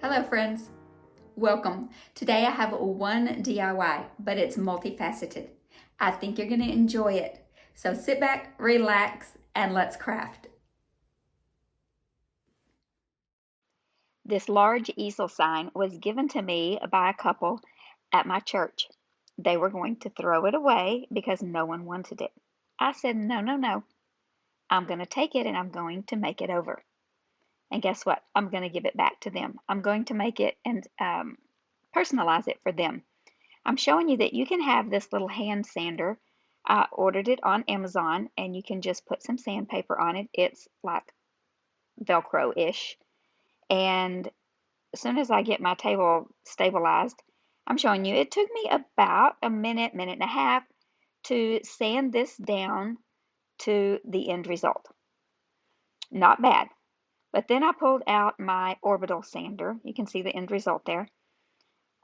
Hello friends, welcome. Today I have one DIY, but it's multifaceted. I think you're going to enjoy it. So sit back, relax, and let's craft. This large easel sign was given to me by a couple at my church. They were going to throw it away because no one wanted it. I said, no. I'm going to take it and I'm going to make it over. And guess what? I'm going to give it back to them. I'm going to make it and personalize it for them. I'm showing you that you can have this little hand sander. I ordered it on Amazon and you can just put some sandpaper on it. It's like Velcro-ish. And as soon as I get my table stabilized, I'm showing you it took me about a minute, minute and a half to sand this down to the end result. Not bad. But then I pulled out my orbital sander. You can see the end result there.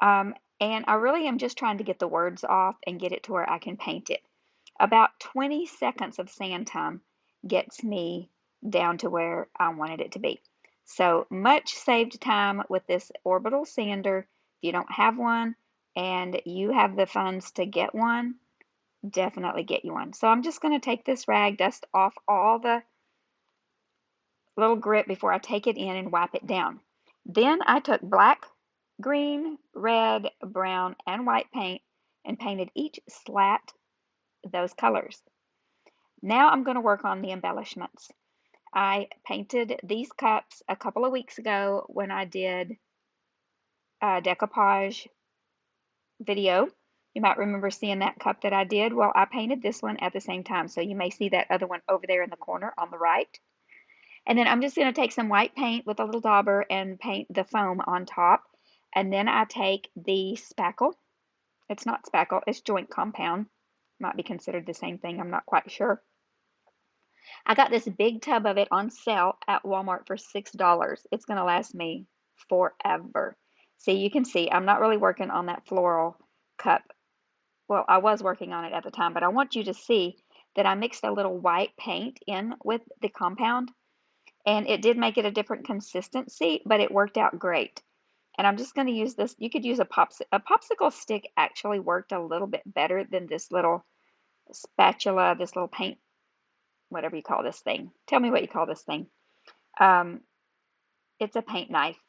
And I really am just trying to get the words off and get it to where I can paint it. About 20 seconds of sand time gets me down to where I wanted it to be. So much saved time with this orbital sander. If you don't have one and you have the funds to get one, definitely get you one. So I'm just going to take this rag, dust off all the little grit before I take it in and wipe it down. Then I took black, green, red, brown, and white paint and painted each slat those colors. Now I'm going to work on the embellishments. I painted these cups a couple of weeks ago when I did a decoupage video. You might remember seeing that cup that I did. Well, I painted this one at the same time, so you may see that other one over there in the corner on the right. And then I'm just going to take some white paint with a little dauber and paint the foam on top. And then I take the spackle. It's not spackle, it's joint compound. Might be considered the same thing, I'm not quite sure. I got this big tub of it on sale at Walmart for $6. It's going to last me forever. See, you can see I'm not really working on that floral cup. Well, I was working on it at the time, but I want you to see that I mixed a little white paint in with the compound. And it did make it a different consistency, but it worked out great. And I'm just going to use this. You could use a popsicle stick. Actually worked a little bit better than this little spatula, this little paint, whatever you call this thing. Tell me what you call this thing. It's a paint knife.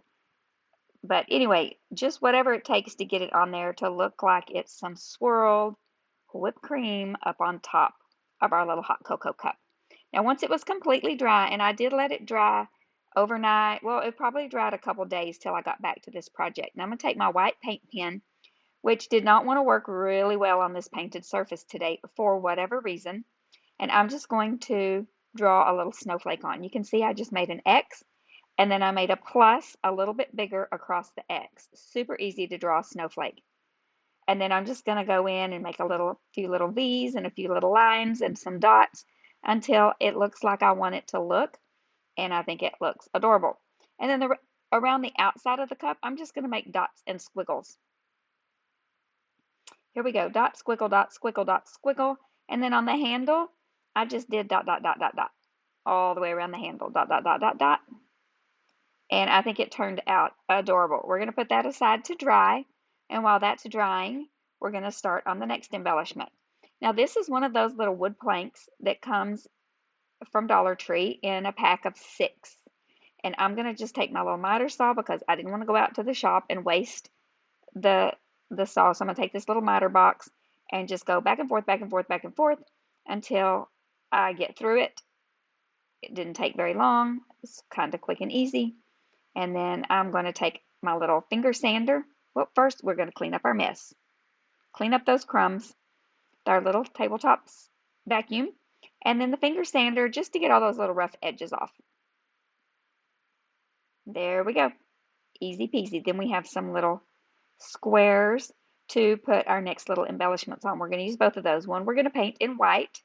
But anyway, just whatever it takes to get it on there to look like it's some swirled whipped cream up on top of our little hot cocoa cup. Now, once it was completely dry, and I did let it dry overnight, well, it probably dried a couple days till I got back to this project. Now, I'm going to take my white paint pen, which did not want to work really well on this painted surface today for whatever reason, and I'm just going to draw a little snowflake on. You can see I just made an X, and then I made a plus a little bit bigger across the X. Super easy to draw a snowflake. And then I'm just going to go in and make a few little V's and a few little lines and some dots until it looks like I want it to look, and I think it looks adorable. And then around the outside of the cup, I'm just going to make dots and squiggles. Here we go, dot, squiggle, dot, squiggle, dot, squiggle. And then on the handle, I just did dot, dot, dot, dot, dot, all the way around the handle, dot, dot, dot, dot, dot. And I think it turned out adorable. We're going to put that aside to dry, and while that's drying, we're going to start on the next embellishment. Now, this is one of those little wood planks that comes from Dollar Tree in a pack of 6. And I'm going to just take my little miter saw because I didn't want to go out to the shop and waste the saw. So I'm going to take this little miter box and just go back and forth, back and forth, back and forth until I get through it. It didn't take very long. It's kind of quick and easy. And then I'm going to take my little finger sander. Well, first we're going to clean up our mess. Clean up those crumbs. Our little tabletop vacuum, and then the finger sander just to get all those little rough edges off. There we go. Easy peasy. Then we have some little squares to put our next little embellishments on. We're going to use both of those. One we're going to paint in white,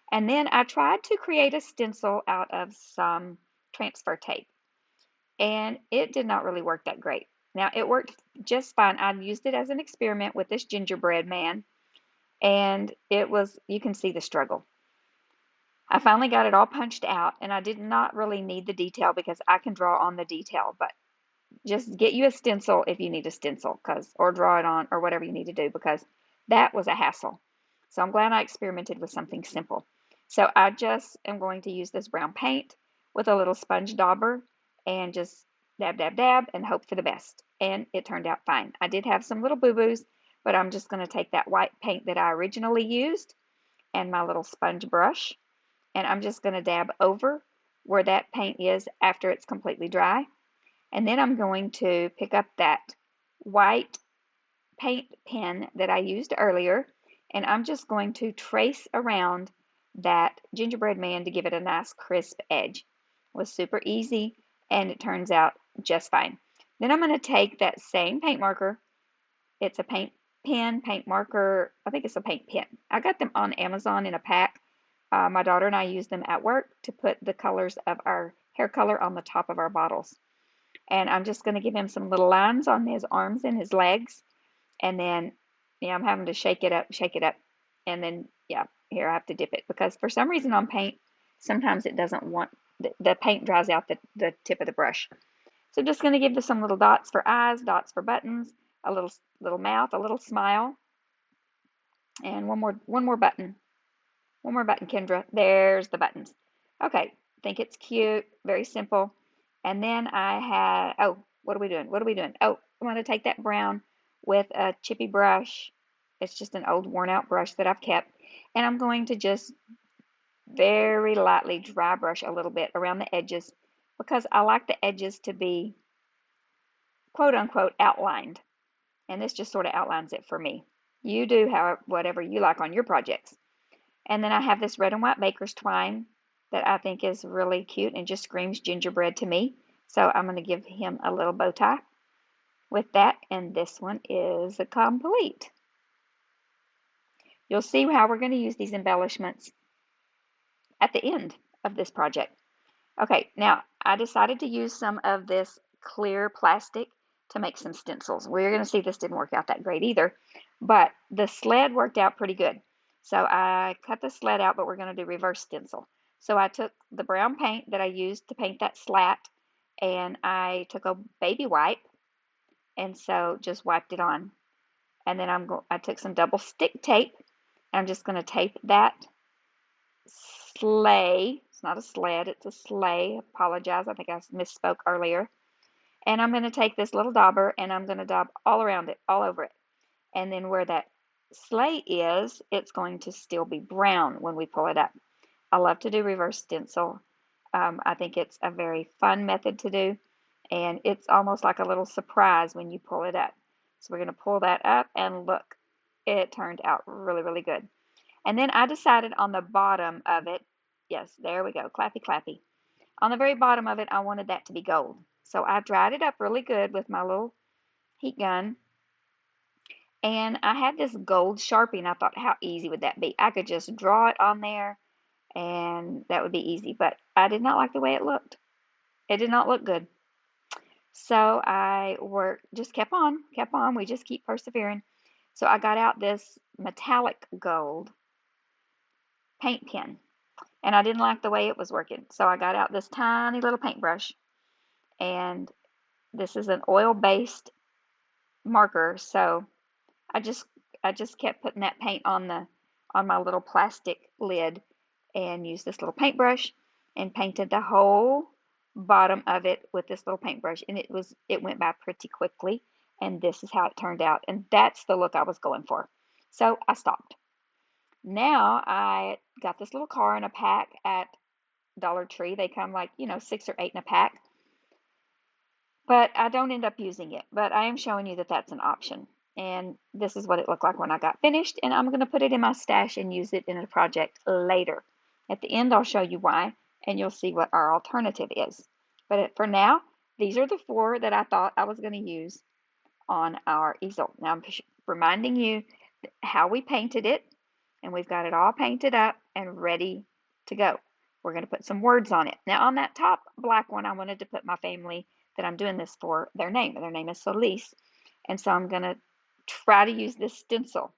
and then I tried to create a stencil out of some transfer tape, and it did not really work that great. Now, it worked just fine. I used it as an experiment with this gingerbread man. And it was, you can see the struggle. I finally got it all punched out, and I did not really need the detail because I can draw on the detail, but just get you a stencil if you need a stencil, or draw it on or whatever you need to do, because that was a hassle. So I'm glad I experimented with something simple. So I just am going to use this brown paint with a little sponge dauber and just dab, dab, dab and hope for the best. And it turned out fine. I did have some little boo-boos, but I'm just going to take that white paint that I originally used and my little sponge brush, and I'm just going to dab over where that paint is after it's completely dry. And then I'm going to pick up that white paint pen that I used earlier, and I'm just going to trace around that gingerbread man to give it a nice crisp edge. It was super easy, and it turns out just fine. Then I'm going to take that same paint marker. It's a paint pen, paint marker. I think it's a paint pen. I got them on Amazon in a pack. My daughter and I use them at work to put the colors of our hair color on the top of our bottles. And I'm just going to give him some little lines on his arms and his legs. And then, yeah, I'm having to shake it up. And then, yeah, here I have to dip it, because for some reason on paint, sometimes it doesn't want, the paint dries out the tip of the brush. So I'm just going to give this some little dots for eyes, dots for buttons, a little mouth, a little smile, and one more button. One more button, Kendra. There's the buttons. Okay, think it's cute, very simple. And then I had, oh, what are we doing? Oh, I'm going to take that brown with a chippy brush. It's just an old worn out brush that I've kept. And I'm going to just very lightly dry brush a little bit around the edges, because I like the edges to be quote unquote outlined. And this just sort of outlines it for me. You do whatever you like on your projects. And then I have this red and white baker's twine that I think is really cute and just screams gingerbread to me. So I'm going to give him a little bow tie with that. And this one is complete. You'll see how we're going to use these embellishments at the end of this project. Okay, now I decided to use some of this clear plastic to make some stencils. We're going to see this didn't work out that great either, but the sled worked out pretty good. So I cut the sled out, but we're going to do reverse stencil. So I took the brown paint that I used to paint that slat, and I took a baby wipe, and so just wiped it on. And then I took some double stick tape, and I'm just going to tape that sleigh. It's not a sled, it's a sleigh. Apologize, I think I misspoke earlier. And I'm going to take this little dauber and I'm going to daub all around it, all over it. And then where that sleigh is, it's going to still be brown when we pull it up. I love to do reverse stencil. I think it's a very fun method to do, and it's almost like a little surprise when you pull it up. So we're going to pull that up, and look, it turned out really, really good. And then I decided on the bottom of it, yes, there we go, clappy, clappy. On the very bottom of it, I wanted that to be gold. So I dried it up really good with my little heat gun. And I had this gold Sharpie, and I thought, how easy would that be? I could just draw it on there, and that would be easy. But I did not like the way it looked. It did not look good. So I just kept on. We just keep persevering. So I got out this metallic gold paint pen, and I didn't like the way it was working. So I got out this tiny little paintbrush, and this is an oil-based marker. So I just kept putting that paint on my little plastic lid, and used this little paintbrush and painted the whole bottom of it with this little paintbrush, and it went by pretty quickly, and this is how it turned out, and that's the look I was going for. So I stopped. Now I got this little car in a pack at Dollar Tree. They come like 6 or 8 in a pack, but I don't end up using it, but I am showing you that that's an option. And this is what it looked like when I got finished, and I'm going to put it in my stash and use it in a project later. At the end, I'll show you why, and you'll see what our alternative is. But for now, these are the 4 that I thought I was going to use on our easel. Now I'm reminding you how we painted it, and we've got it all painted up and ready to go. We're going to put some words on it. Now on that top black one, I wanted to put my family that I'm doing this for, their name. Their name is Solis, and so I'm going to try to use this stencil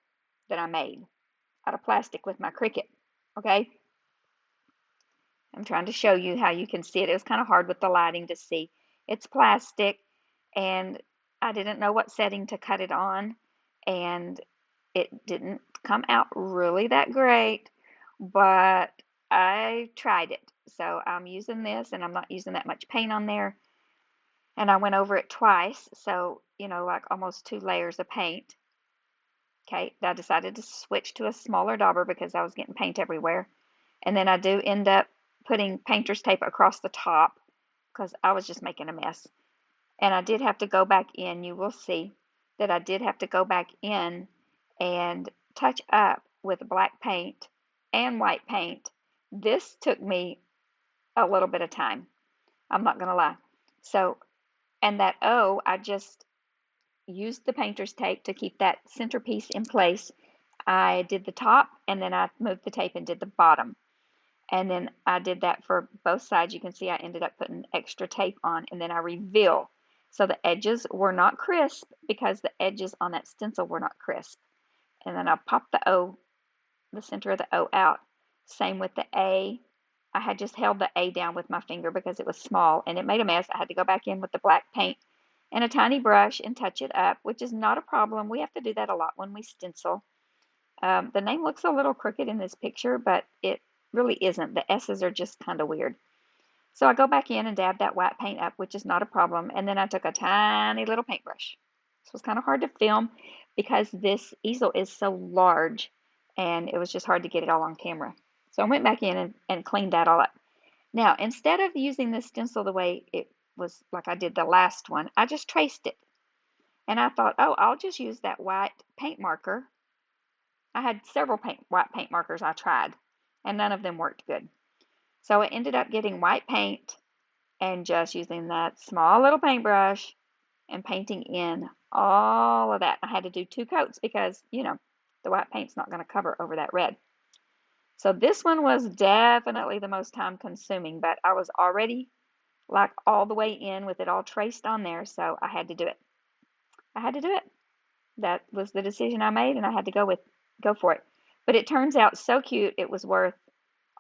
that I made out of plastic with my Cricut. Okay, I'm trying to show you how you can see it. It was kind of hard with the lighting to see. It's plastic, and I didn't know what setting to cut it on, and it didn't come out really that great, but I tried it. So I'm using this, and I'm not using that much paint on there. And I went over it twice, so, you know, like almost 2 layers of paint. Okay, I decided to switch to a smaller dauber because I was getting paint everywhere. And then I do end up putting painter's tape across the top because I was just making a mess. And I did have to go back in. You will see that I did have to go back in and touch up with black paint and white paint. This took me a little bit of time. I'm not going to lie. So, and that O, I just used the painter's tape to keep that centerpiece in place. I did the top, and then I moved the tape and did the bottom. And then I did that for both sides. You can see I ended up putting extra tape on, and then I reveal. So the edges were not crisp because the edges on that stencil were not crisp. And then I popped the O, the center of the O out. Same with the A. I had just held the A down with my finger because it was small and it made a mess. I had to go back in with the black paint and a tiny brush and touch it up, which is not a problem. We have to do that a lot when we stencil. The name looks a little crooked in this picture, but it really isn't. The S's are just kind of weird. So I go back in and dab that white paint up, which is not a problem. And then I took a tiny little paintbrush. This was kind of hard to film because this easel is so large and it was just hard to get it all on camera. So I went back in and cleaned that all up. Now, instead of using this stencil the way it was like I did the last one, I just traced it. And I thought, oh, I'll just use that white paint marker. I had several white paint markers I tried, and none of them worked good. So I ended up getting white paint and just using that small little paintbrush and painting in all of that. I had to do 2 coats because, you know, the white paint's not going to cover over that red. So this one was definitely the most time consuming, but I was already like all the way in with it all traced on there, so I had to do it. I had to do it. That was the decision I made, and I had to go for it. But it turns out so cute, it was worth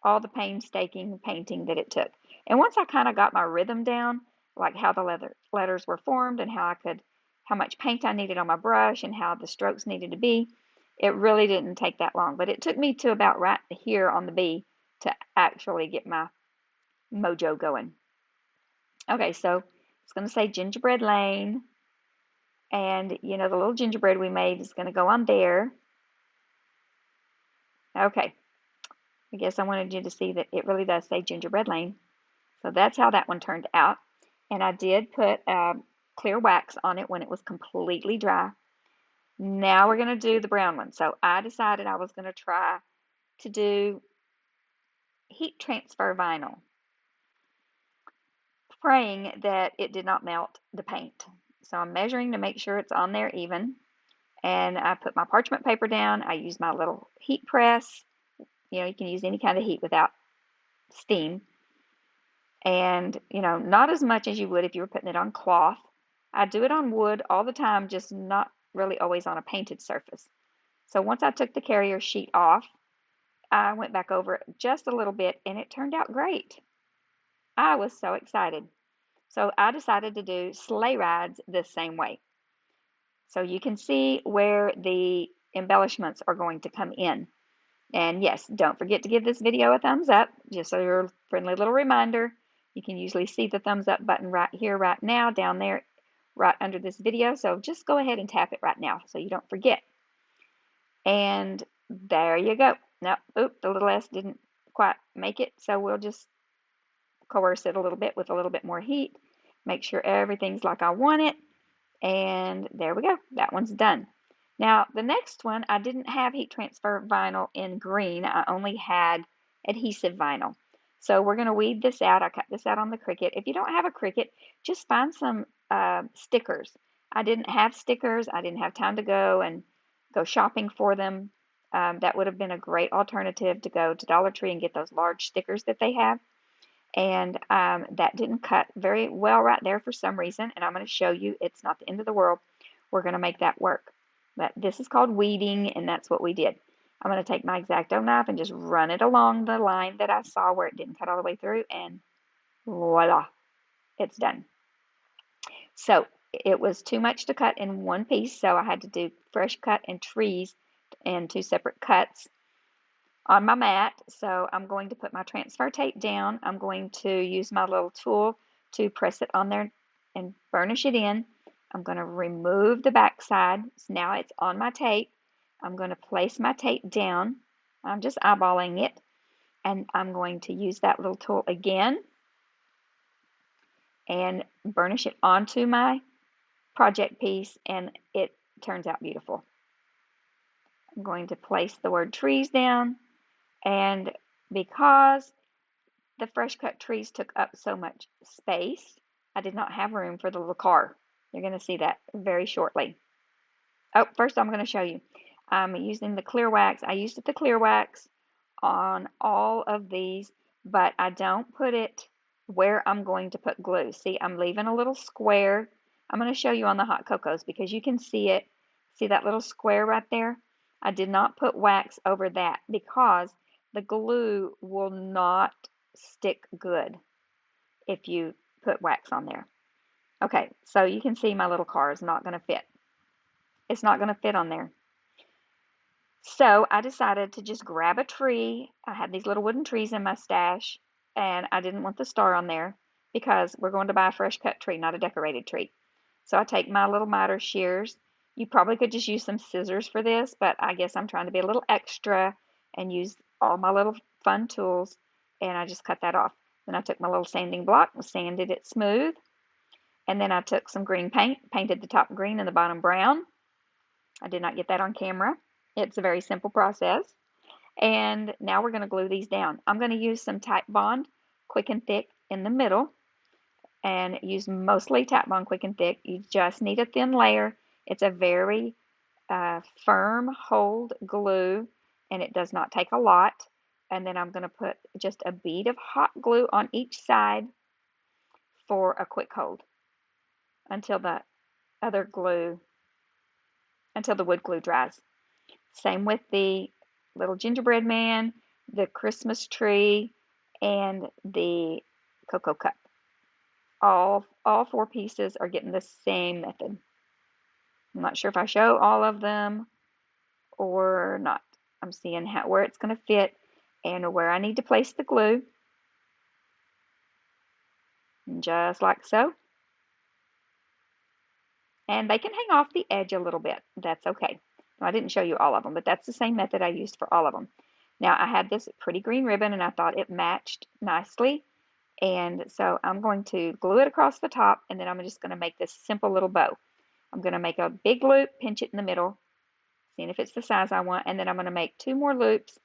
all the painstaking painting that it took. And once I kind of got my rhythm down, like how the letters were formed and how much paint I needed on my brush and how the strokes needed to be, it really didn't take that long. But it took me to about right here on the B to actually get my mojo going. Okay, so it's going to say Gingerbread Lane. And, you know, the little gingerbread we made is going to go on there. Okay. I guess I wanted you to see that it really does say Gingerbread Lane. So that's how that one turned out. And I did put clear wax on it when it was completely dry. Now we're going to do the brown one. So I decided I was going to try to do heat transfer vinyl, praying that it did not melt the paint. So I'm measuring to make sure it's on there even. And I put my parchment paper down. I use my little heat press. You know, you can use any kind of heat without steam. And, you know, not as much as you would if you were putting it on cloth. I do it on wood all the time, just not really always on a painted surface. So once I took the carrier sheet off, I went back over it just a little bit, and it turned out great. I was so excited. So I decided to do sleigh rides the same way. So you can see where the embellishments are going to come in. And yes, don't forget to give this video a thumbs up, just so your friendly little reminder. You can usually see the thumbs up button right here, right now, down there, right under this video. So just go ahead and tap it right now so you don't forget. And there you go. Now, oop, the little S didn't quite make it, so we'll just coerce it a little bit with a little bit more heat. Make sure everything's like I want it. And there we go. That one's done. Now, the next one, I didn't have heat transfer vinyl in green. I only had adhesive vinyl. So we're going to weed this out. I cut this out on the Cricut. If you don't have a Cricut, just find some stickers. I didn't have stickers. I didn't have time to go and go shopping for them. That would have been a great alternative to go to Dollar Tree and get those large stickers that they have. And that didn't cut very well right there for some reason. And I'm going to show you. It's not the end of the world. We're going to make that work. But this is called weeding, and that's what we did. I'm going to take my X-Acto knife and just run it along the line that I saw where it didn't cut all the way through, and voila, it's done. So it was too much to cut in one piece, so I had to do fresh cut and trees in two separate cuts on my mat. So I'm going to put my transfer tape down. I'm going to use my little tool to press it on there and burnish it in. I'm going to remove the back side. So now it's on my tape. I'm going to place my tape down. I'm just eyeballing it, and I'm going to use that little tool again and burnish it onto my project piece, and it turns out beautiful. I'm going to place the word trees down, and because the fresh cut trees took up so much space, I did not have room for the little car. You're going to see that very shortly. Oh, first I'm going to show you. I'm using the clear wax. I used the clear wax on all of these, but I don't put it where I'm going to put glue. See, I'm leaving a little square. I'm going to show you on the hot cocos because you can see it. See that little square right there? I did not put wax over that because the glue will not stick good if you put wax on there. Okay, so you can see my little car is not going to fit. It's not going to fit on there. So I decided to just grab a tree. I had these little wooden trees in my stash, and I didn't want the star on there because we're going to buy a fresh cut tree, not a decorated tree. So I take my little miter shears. You probably could just use some scissors for this, but I guess I'm trying to be a little extra and use all my little fun tools, and I just cut that off. Then I took my little sanding block and sanded it smooth, and then I took some green paint, painted the top green and the bottom brown. I did not get that on camera. It's a very simple process. And now we're going to glue these down. I'm going to use some Titebond Quick and Thick in the middle and use mostly Titebond Quick and Thick. You just need a thin layer. It's a very firm hold glue, and it does not take a lot. And then I'm going to put just a bead of hot glue on each side for a quick hold until the wood glue dries. Same with the little gingerbread man, the Christmas tree, and the cocoa cup. All four pieces are getting the same method. I'm not sure if I show all of them or not. I'm seeing where it's going to fit and where I need to place the glue. Just like so. And they can hang off the edge a little bit. That's okay. I didn't show you all of them, but that's the same method I used for all of them. Now I had this pretty green ribbon and I thought it matched nicely. And so I'm going to glue it across the top, and then I'm just going to make this simple little bow. I'm going to make a big loop, pinch it in the middle, seeing if it's the size I want, and then I'm going to make 2 more loops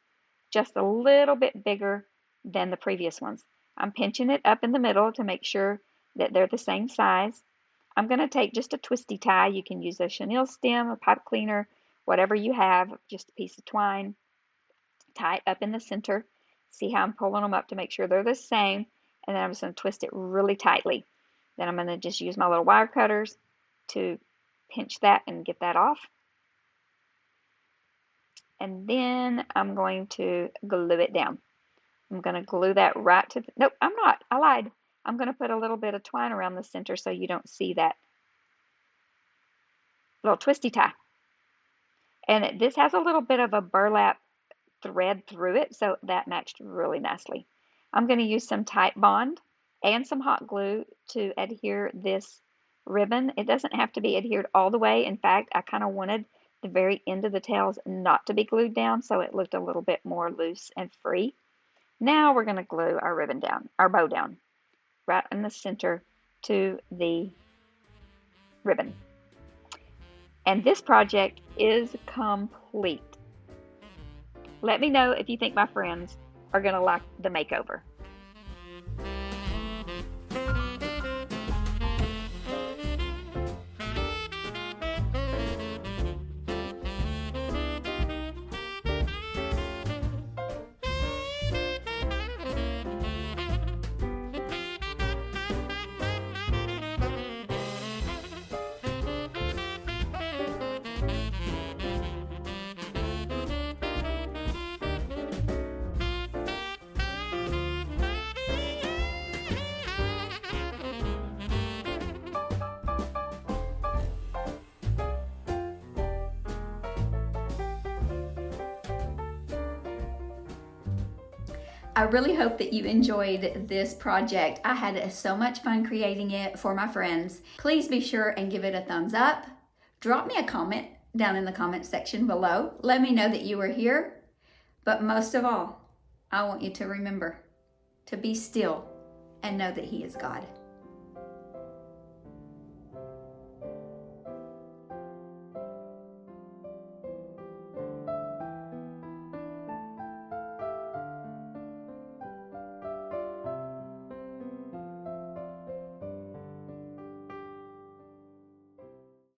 just a little bit bigger than the previous ones. I'm pinching it up in the middle to make sure that they're the same size. I'm going to take just a twisty tie. You can use a chenille stem, a pipe cleaner, whatever you have, just a piece of twine. Tie it up in the center. See how I'm pulling them up to make sure they're the same. And then I'm just going to twist it really tightly. Then I'm going to just use my little wire cutters to pinch that and get that off. And then I'm going to glue it down. I'm going to glue that right to the, nope, I'm not. I lied. I'm going to put a little bit of twine around the center so you don't see that little twisty tie. And this has a little bit of a burlap thread through it, so that matched really nicely. I'm going to use some Titebond and some hot glue to adhere this ribbon. It doesn't have to be adhered all the way. In fact, I kind of wanted the very end of the tails not to be glued down, so it looked a little bit more loose and free. Now we're going to glue our ribbon down, our bow down, right in the center to the ribbon. And this project is complete. Let me know if you think my friends are going to like the makeover. I really hope that you enjoyed this project. I had so much fun creating it for my friends. Please be sure and give it a thumbs up. Drop me a comment down in the comment section below. Let me know that you were here. But most of all, I want you to remember to be still and know that He is God.